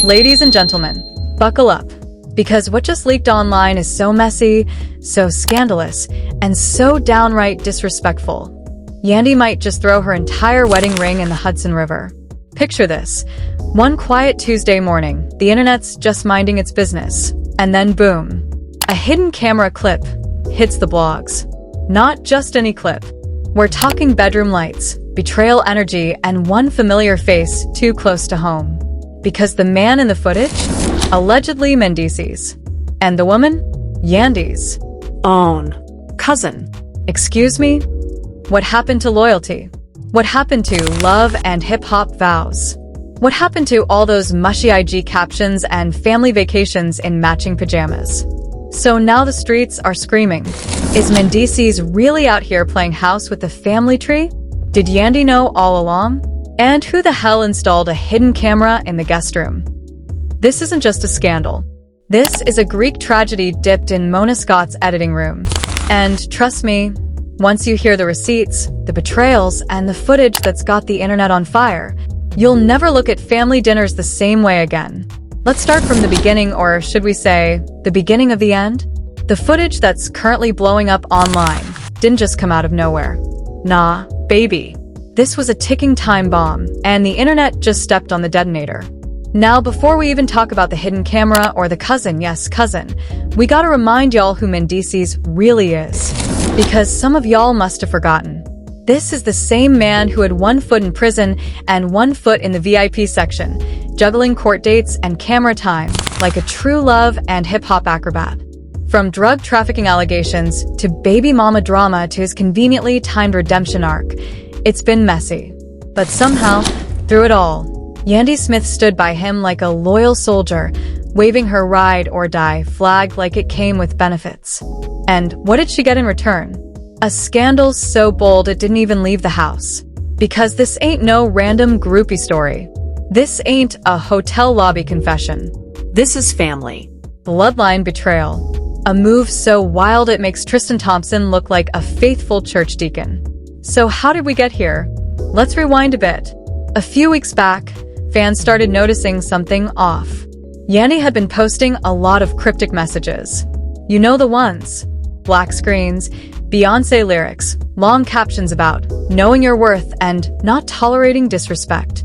Ladies and gentlemen, buckle up, because what just leaked online is so messy, so scandalous, and so downright disrespectful. Yandy might just throw her entire wedding ring in the Hudson River. Picture this. One quiet Tuesday morning, the internet's just minding its business, and then boom, a hidden camera clip hits the blogs. Not just any clip. We're talking bedroom lights, betrayal energy, and one familiar face too close to home. Because the man in the footage? Allegedly Mendeecees. And the woman? Yandy's own cousin. Excuse me? What happened to loyalty? What happened to love and hip-hop vows? What happened to all those mushy IG captions and family vacations in matching pajamas? So now the streets are screaming. Is Mendeecees really out here playing house with the family tree? Did Yandy know all along? And who the hell installed a hidden camera in the guest room? This isn't just a scandal. This is a Greek tragedy dipped in Mona Scott's editing room. And trust me, once you hear the receipts, the betrayals, and the footage that's got the internet on fire, you'll never look at family dinners the same way again. Let's start from the beginning, or should we say, the beginning of the end? The footage that's currently blowing up online didn't just come out of nowhere. Nah, baby. This was a ticking time bomb, and the internet just stepped on the detonator. Now, before we even talk about the hidden camera or the cousin, yes, cousin, we gotta remind y'all who Mendeecees really is. Because some of y'all must have forgotten. This is the same man who had one foot in prison and one foot in the VIP section, juggling court dates and camera time like a true love and hip-hop acrobat. From drug trafficking allegations to baby mama drama to his conveniently timed redemption arc, it's been messy. But somehow, through it all, Yandy Smith stood by him like a loyal soldier, waving her ride or die flag like it came with benefits. And what did she get in return? A scandal so bold it didn't even leave the house. Because this ain't no random groupie story. This ain't a hotel lobby confession. This is family. Bloodline betrayal. A move so wild it makes Tristan Thompson look like a faithful church deacon. So how did we get here? Let's rewind a bit. A few weeks back, fans started noticing something off. Yandy had been posting a lot of cryptic messages. You know the ones. Black screens, Beyoncé lyrics, long captions about knowing your worth and not tolerating disrespect.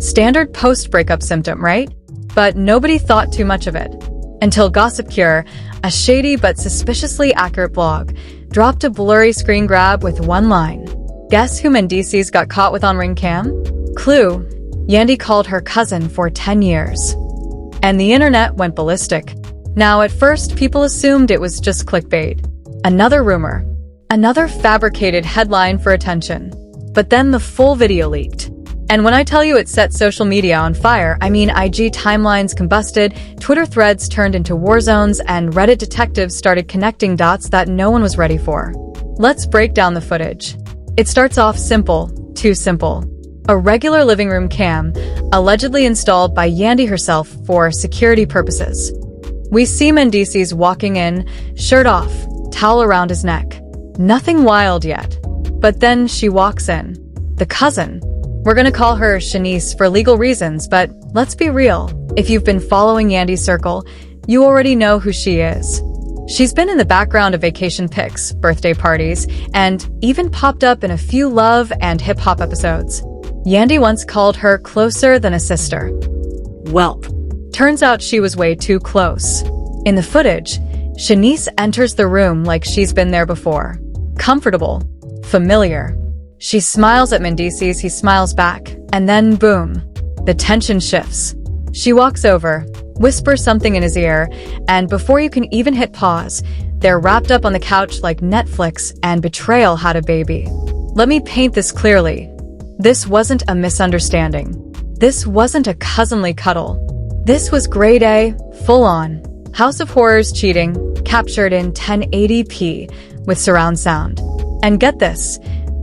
Standard post-breakup symptom, right? But nobody thought too much of it. Until Gossip Cure, a shady but suspiciously accurate blog, dropped a blurry screen grab with one line. Guess who Mendeecees got caught with on ring cam? Clue. Yandy called her cousin for 10 years. And the internet went ballistic. Now, at first, people assumed it was just clickbait. Another rumor. Another fabricated headline for attention. But then the full video leaked. And when I tell you it set social media on fire, I mean IG timelines combusted, Twitter threads turned into war zones, and Reddit detectives started connecting dots that no one was ready for. Let's break down the footage. It starts off simple, too simple. A regular living room cam, allegedly installed by Yandy herself for security purposes. We see Mendeecees walking in, shirt off, towel around his neck. Nothing wild yet. But then she walks in. The cousin. We're gonna call her Shanice for legal reasons, but let's be real. If you've been following Yandy's circle, you already know who she is. She's been in the background of vacation pics, birthday parties, and even popped up in a few love and hip-hop episodes. Yandy once called her closer than a sister. Welp. Turns out she was way too close. In the footage, Shanice enters the room like she's been there before. Comfortable. Familiar. She smiles at Mendeecees, he smiles back, and then boom, the tension shifts. She walks over, whispers something in his ear, and before you can even hit pause, they're wrapped up on the couch like Netflix and betrayal had a baby. Let me paint this clearly. This wasn't a misunderstanding. This wasn't a cousinly cuddle. This was grade A, full-on, House of Horrors cheating, captured in 1080p with surround sound. And get this,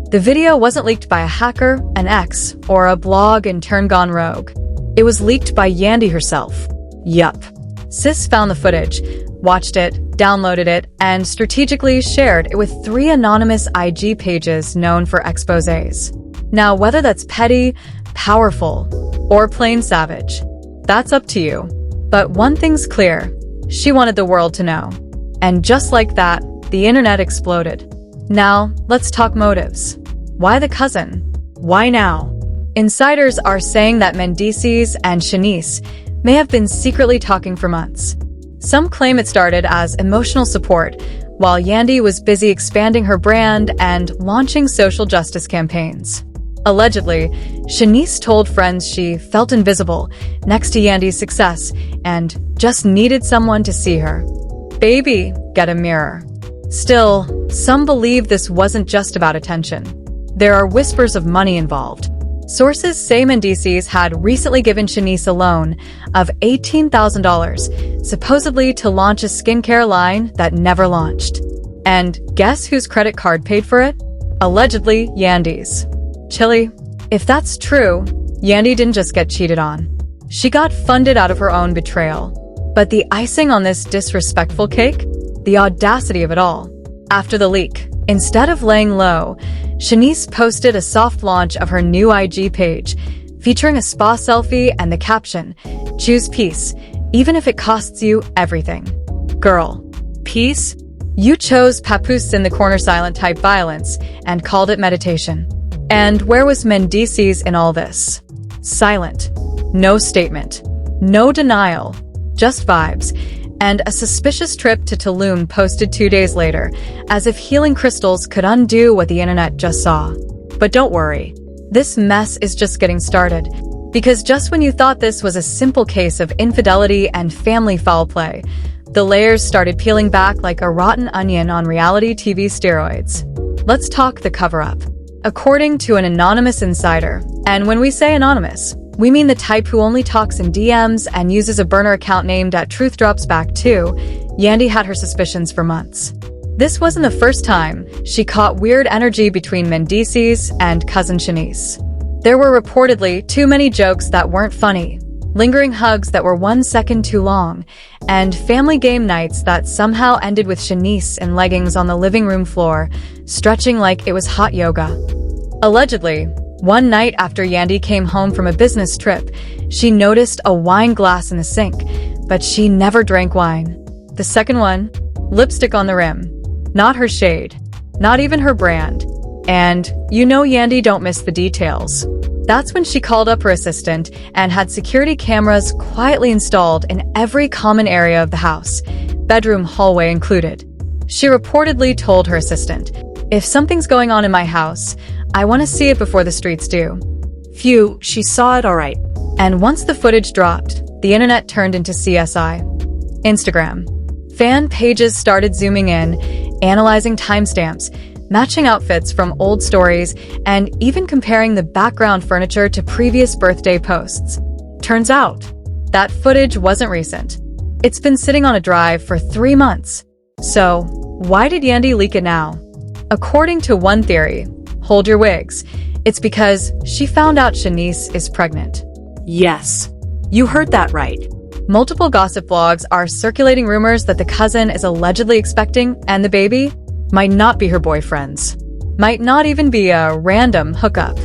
the video wasn't leaked by a hacker, an ex, or a blog in turn gone rogue. It was leaked by Yandy herself. Yup. Sis found the footage, watched it, downloaded it, and strategically shared it with 3 anonymous IG pages known for exposés. Now, whether that's petty, powerful, or plain savage, That's up to you. But one thing's clear. She wanted the world to know. And just like that, the internet exploded. Now, let's talk motives. Why the cousin? Why now? Insiders are saying that Mendeecees and Shanice may have been secretly talking for months. Some claim it started as emotional support, while Yandy was busy expanding her brand and launching social justice campaigns. Allegedly, Shanice told friends she felt invisible next to Yandy's success and just needed someone to see her. Baby, get a mirror. Still, some believe this wasn't just about attention. There are whispers of money involved. Sources say Mendeecees had recently given Shanice a loan of $18,000, supposedly to launch a skincare line that never launched. And guess whose credit card paid for it? Allegedly, Yandy's. Chilly. If that's true, Yandy didn't just get cheated on. She got funded out of her own betrayal. But the icing on this disrespectful cake? The audacity of it all. After the leak, instead of laying low, Shanice posted a soft launch of her new IG page, featuring a spa selfie and the caption, "Choose peace, even if it costs you everything." Girl, peace? You chose papoose in the corner silent type violence and called it meditation. And where was Mendeecees in all this? Silent. No statement. No denial. Just vibes. And a suspicious trip to Tulum posted 2 days later, as if healing crystals could undo what the internet just saw. But don't worry. This mess is just getting started. Because just when you thought this was a simple case of infidelity and family foul play, the layers started peeling back like a rotten onion on reality TV steroids. Let's talk the cover-up. According to an anonymous insider, and when we say anonymous, we mean the type who only talks in DMs and uses a burner account named @TruthDropsBack2, Yandy had her suspicions for months. This wasn't the first time she caught weird energy between Mendeecees and cousin Shanice. There were reportedly too many jokes that weren't funny, lingering hugs that were 1 second too long, and family game nights that somehow ended with Shanice in leggings on the living room floor, stretching like it was hot yoga. Allegedly, one night after Yandy came home from a business trip, she noticed a wine glass in the sink, but she never drank wine. The second one, lipstick on the rim. Not her shade. Not even her brand. And you know Yandy don't miss the details. That's when she called up her assistant and had security cameras quietly installed in every common area of the house, bedroom, hallway included. She reportedly told her assistant, "If something's going on in my house, I want to see it before the streets do." Phew, she saw it all right. And once the footage dropped, the internet turned into CSI. Instagram. Fan pages started zooming in, analyzing timestamps, matching outfits from old stories, and even comparing the background furniture to previous birthday posts. Turns out, that footage wasn't recent. It's been sitting on a drive for 3 months. So, why did Yandy leak it now? According to one theory, hold your wigs, it's because she found out Shanice is pregnant. Yes, you heard that right. Multiple gossip blogs are circulating rumors that the cousin is allegedly expecting, and the baby might not be her boyfriend's. Might not even be a random hookup.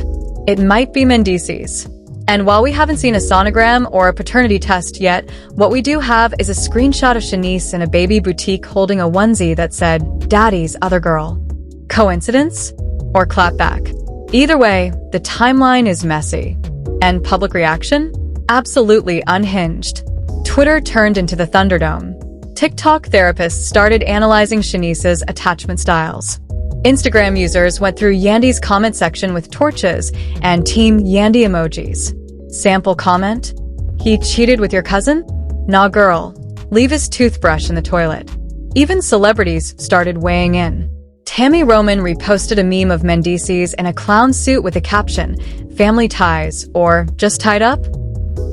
It might be Mendeecees. And while we haven't seen a sonogram or a paternity test yet, what we do have is a screenshot of Shanice in a baby boutique holding a onesie that said, "Daddy's other girl." Coincidence? Or clapback? Either way, the timeline is messy. And public reaction? Absolutely unhinged. Twitter turned into the Thunderdome. TikTok therapists started analyzing Shanice's attachment styles. Instagram users went through Yandy's comment section with torches and Team Yandy emojis. Sample comment? He cheated with your cousin? Nah girl. Leave his toothbrush in the toilet. Even celebrities started weighing in. Tammy Roman reposted a meme of Mendeecees in a clown suit with the caption, "Family ties," or "Just tied up?"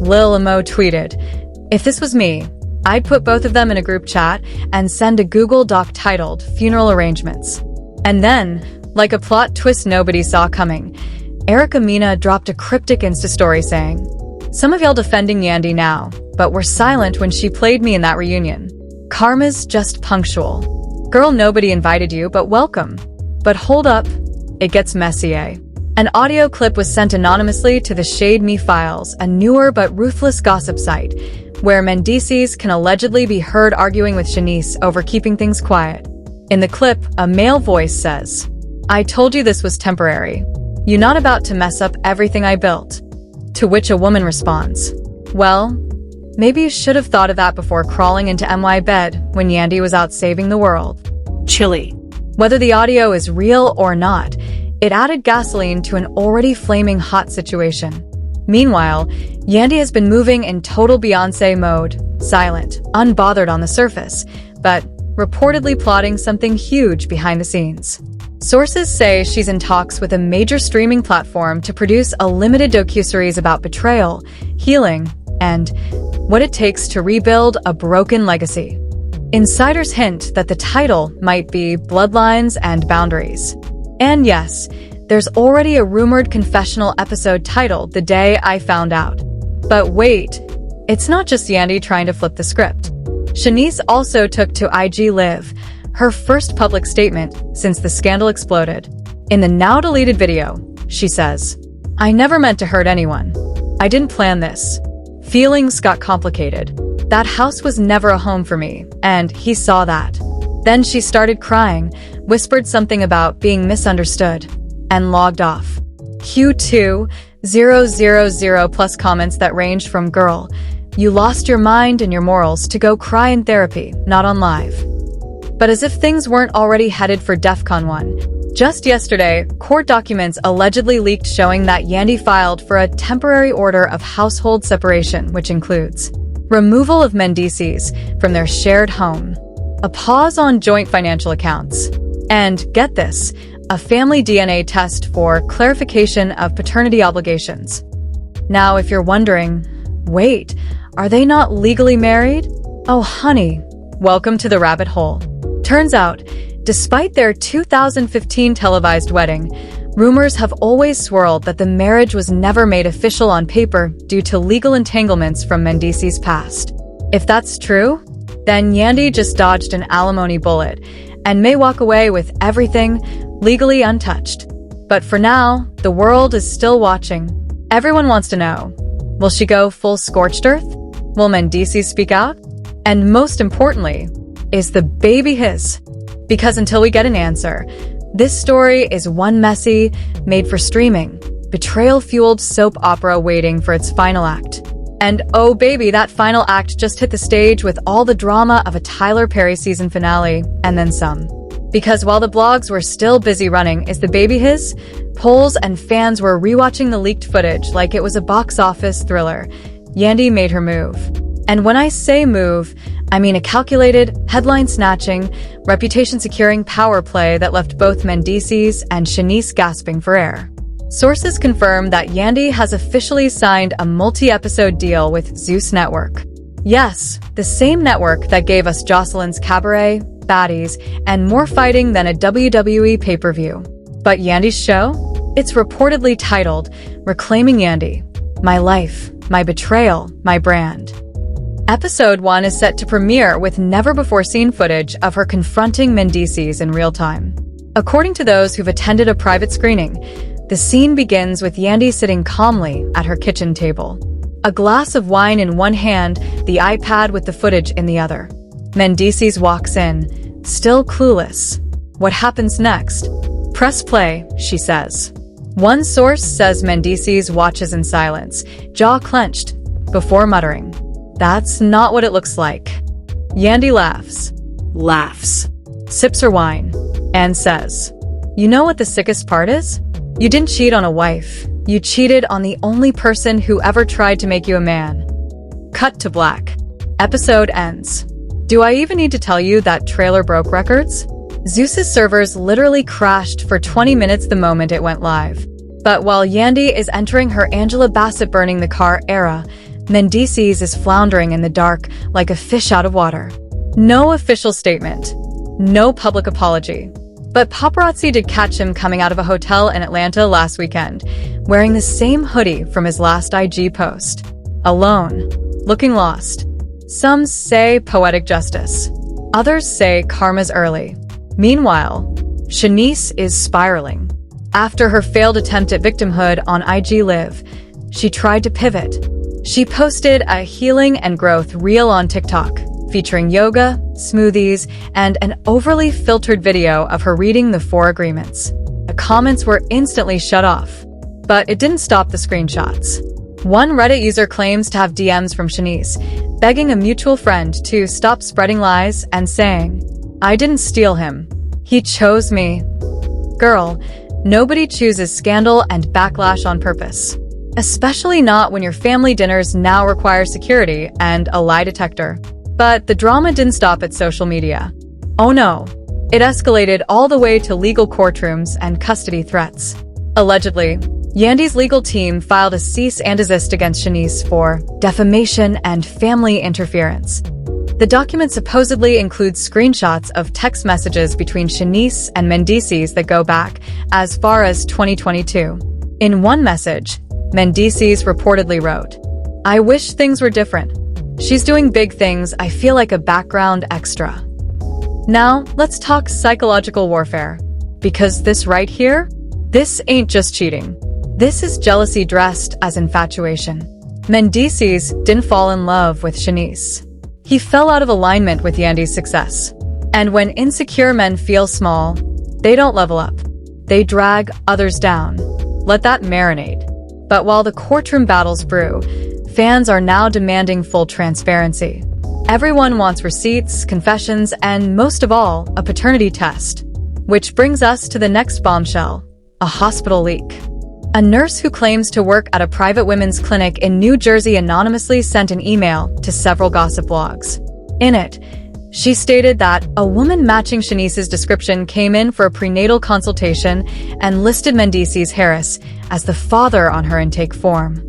Lil Emo tweeted, "If this was me, I'd put both of them in a group chat and send a Google Doc titled Funeral Arrangements." And then, like a plot twist nobody saw coming, Erica Mena dropped a cryptic Insta story saying, "Some of y'all defending Yandy now, but were silent when she played me in that reunion. Karma's just punctual. Girl, nobody invited you, but welcome. But hold up, it gets messy, eh?" An audio clip was sent anonymously to the Shade Me Files, a newer but ruthless gossip site, where Mendeecees can allegedly be heard arguing with Shanice over keeping things quiet. In the clip, a male voice says, "I told you this was temporary. You're not about to mess up everything I built." To which a woman responds, "Well, maybe you should have thought of that before crawling into MY bed when Yandy was out saving the world." Chilly. Whether the audio is real or not, it added gasoline to an already flaming hot situation. Meanwhile, Yandy has been moving in total Beyoncé mode, silent, unbothered on the surface, but reportedly plotting something huge behind the scenes. Sources say she's in talks with a major streaming platform to produce a limited docuseries about betrayal, healing, and what it takes to rebuild a broken legacy. Insiders hint that the title might be Bloodlines and Boundaries. And yes, there's already a rumored confessional episode titled The Day I Found Out. But wait, it's not just Yandy trying to flip the script. Shanice also took to IG Live, her first public statement since the scandal exploded. In the now-deleted video, she says, "I never meant to hurt anyone. I didn't plan this. Feelings got complicated. That house was never a home for me, and he saw that." Then she started crying, whispered something about being misunderstood, and logged off. Q2000 plus comments that ranged from "Girl, you lost your mind and your morals," to "Go cry in therapy, not on live." But as if things weren't already headed for DEFCON 1, just yesterday, court documents allegedly leaked showing that Yandy filed for a temporary order of household separation, which includes removal of Mendeecees from their shared home, a pause on joint financial accounts, and, get this, a family DNA test for clarification of paternity obligations. Now, if you're wondering, wait, are they not legally married? Oh, honey, welcome to the rabbit hole. Turns out, despite their 2015 televised wedding, rumors have always swirled that the marriage was never made official on paper due to legal entanglements from Mendeecees' past. If that's true, then Yandy just dodged an alimony bullet and may walk away with everything legally untouched. But for now, the world is still watching. Everyone wants to know, will she go full scorched earth? Will Mendeecees speak out? And most importantly, is the baby his? Because until we get an answer, this story is one messy, made-for-streaming, betrayal-fueled soap opera waiting for its final act. And oh baby, that final act just hit the stage with all the drama of a Tyler Perry season finale, and then some. Because while the blogs were still busy running Is the Baby His?, polls and fans were rewatching the leaked footage like it was a box office thriller, Yandy made her move. And when I say move, I mean a calculated, headline-snatching, reputation-securing power play that left both Mendeecees and Shanice gasping for air. Sources confirm that Yandy has officially signed a multi-episode deal with Zeus Network. Yes, the same network that gave us Jocelyn's Cabaret, Baddies, and more fighting than a WWE pay-per-view. But Yandy's show? It's reportedly titled Reclaiming Yandy, My Life, My Betrayal, My Brand. Episode 1 is set to premiere with never-before-seen footage of her confronting Mendeecees in real time. According to those who've attended a private screening, the scene begins with Yandy sitting calmly at her kitchen table. A glass of wine in one hand, the iPad with the footage in the other. Mendeecees walks in, still clueless. What happens next? "Press play," she says. One source says Mendeecees watches in silence, jaw clenched, before muttering, "That's not what it looks like." Yandy laughs, sips her wine, and says, "You know what the sickest part is? You didn't cheat on a wife. You cheated on the only person who ever tried to make you a man." Cut to black. Episode ends. Do I even need to tell you that trailer broke records? Zeus's servers literally crashed for 20 minutes the moment it went live. But while Yandy is entering her Angela Bassett burning the car era, Mendeecees is floundering in the dark like a fish out of water. No official statement. No public apology. But paparazzi did catch him coming out of a hotel in Atlanta last weekend, wearing the same hoodie from his last IG post. Alone. Looking lost. Some say poetic justice. Others say karma's early. Meanwhile, Shanice is spiraling. After her failed attempt at victimhood on IG Live, she tried to pivot. She posted a healing and growth reel on TikTok, featuring yoga, smoothies, and an overly filtered video of her reading the 4 agreements. The comments were instantly shut off, but it didn't stop the screenshots. One Reddit user claims to have DMs from Shanice, begging a mutual friend to stop spreading lies and saying, "I didn't steal him. He chose me." Girl, nobody chooses scandal and backlash on purpose. Especially not when your family dinners now require security and a lie detector. But the drama didn't stop at social media. Oh no, it escalated all the way to legal courtrooms and custody threats. Allegedly, Yandy's legal team filed a cease and desist against Shanice for defamation and family interference. The document supposedly includes screenshots of text messages between Shanice and Mendeecees that go back as far as 2022. In one message, Mendeecees reportedly wrote, "I wish things were different. She's doing big things. I feel like a background extra." Now, let's talk psychological warfare. Because this right here, this ain't just cheating. This is jealousy dressed as infatuation. Mendeecees didn't fall in love with Shanice. He fell out of alignment with Yandy's success. And when insecure men feel small, they don't level up. They drag others down. Let that marinate. But while the courtroom battles brew, fans are now demanding full transparency. Everyone wants receipts, confessions, and most of all, a paternity test. Which brings us to the next bombshell, a hospital leak. A nurse who claims to work at a private women's clinic in New Jersey anonymously sent an email to several gossip blogs. In it, she stated that a woman matching Shanice's description came in for a prenatal consultation and listed Mendeecees Harris as the father on her intake form.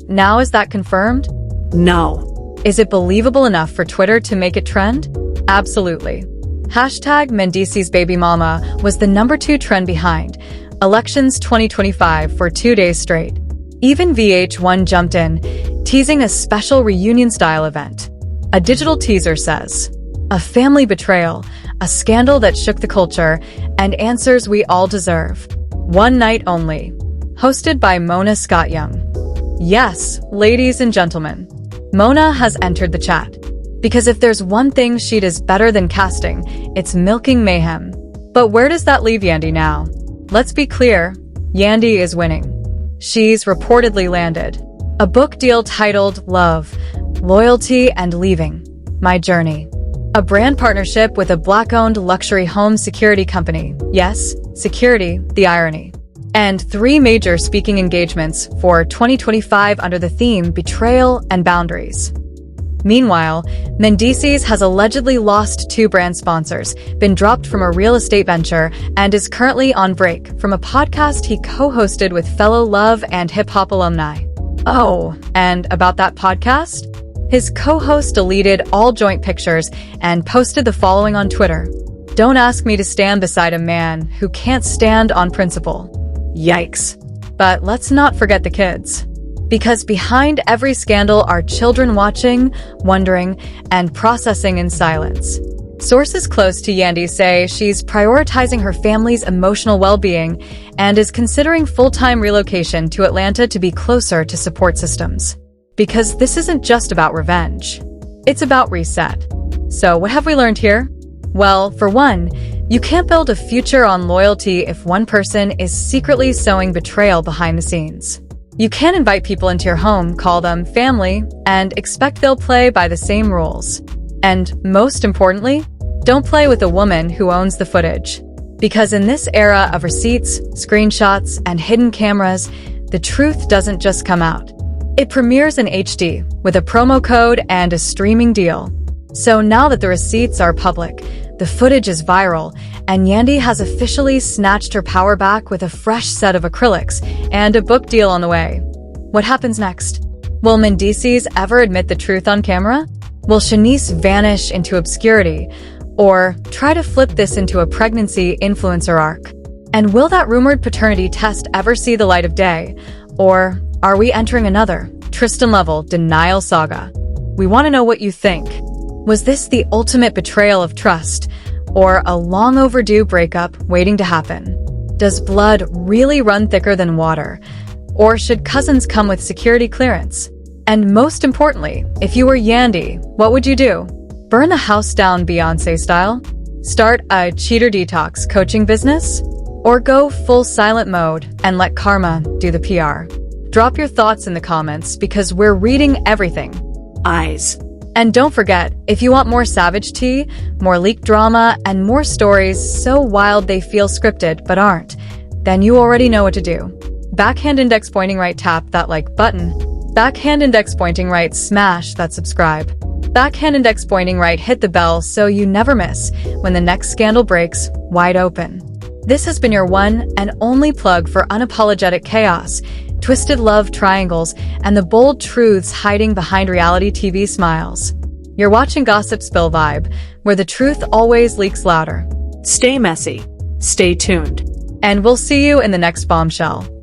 Now is that confirmed? No. Is it believable enough for Twitter to make it trend? Absolutely. Hashtag Mendeecees baby mama was the #2 trend behind Elections 2025 for 2 days straight. Even VH1 jumped in, teasing a special reunion-style event. A digital teaser says, "A family betrayal, a scandal that shook the culture, and answers we all deserve. One night only." Hosted by Mona Scott Young. Yes, ladies and gentlemen, Mona has entered the chat. Because if there's one thing she does better than casting, it's milking mayhem. But where does that leave Yandy now? Let's be clear, Yandy is winning. She's reportedly landed a book deal titled Love, Loyalty, and Leaving: My Journey. A brand partnership with a Black-owned luxury home security company. Yes, security, the irony. And 3 major speaking engagements for 2025 under the theme Betrayal and Boundaries. Meanwhile, Mendeecees has allegedly lost 2 brand sponsors, been dropped from a real estate venture, and is currently on break from a podcast he co-hosted with fellow Love and Hip Hop alumni. Oh, and about that podcast? His co-host deleted all joint pictures and posted the following on Twitter. "Don't ask me to stand beside a man who can't stand on principle." Yikes. But let's not forget the kids. Because behind every scandal are children watching, wondering, and processing in silence. Sources close to Yandy say she's prioritizing her family's emotional well-being and is considering full-time relocation to Atlanta to be closer to support systems. Because this isn't just about revenge. It's about reset. So what have we learned here? Well, for one, you can't build a future on loyalty if one person is secretly sowing betrayal behind the scenes. You can't invite people into your home, call them family, and expect they'll play by the same rules. And most importantly, don't play with a woman who owns the footage. Because in this era of receipts, screenshots, and hidden cameras, the truth doesn't just come out. It premieres in HD, with a promo code and a streaming deal. So now that the receipts are public, the footage is viral, and Yandy has officially snatched her power back with a fresh set of acrylics and a book deal on the way. What happens next? Will Mendeecees ever admit the truth on camera? Will Shanice vanish into obscurity? Or try to flip this into a pregnancy influencer arc? And will that rumored paternity test ever see the light of day? Or are we entering another Tristan-level denial saga? We want to know what you think. Was this the ultimate betrayal of trust, or a long overdue breakup waiting to happen? Does blood really run thicker than water? Or should cousins come with security clearance? And most importantly, if you were Yandy, what would you do? Burn the house down Beyoncé style? Start a cheater detox coaching business? Or go full silent mode and let karma do the PR? Drop your thoughts in the comments because we're reading everything. Eyes. And don't forget, if you want more savage tea, more leaked drama, and more stories so wild they feel scripted but aren't, then you already know what to do. Backhand index pointing right, tap that like button. Backhand index pointing right, smash that subscribe. Backhand index pointing right, hit the bell so you never miss when the next scandal breaks wide open. This has been your one and only plug for unapologetic chaos, twisted love triangles, and the bold truths hiding behind reality TV smiles. You're watching Gossip Spill Vibe, where the truth always leaks louder. Stay messy. Stay tuned. And we'll see you in the next bombshell.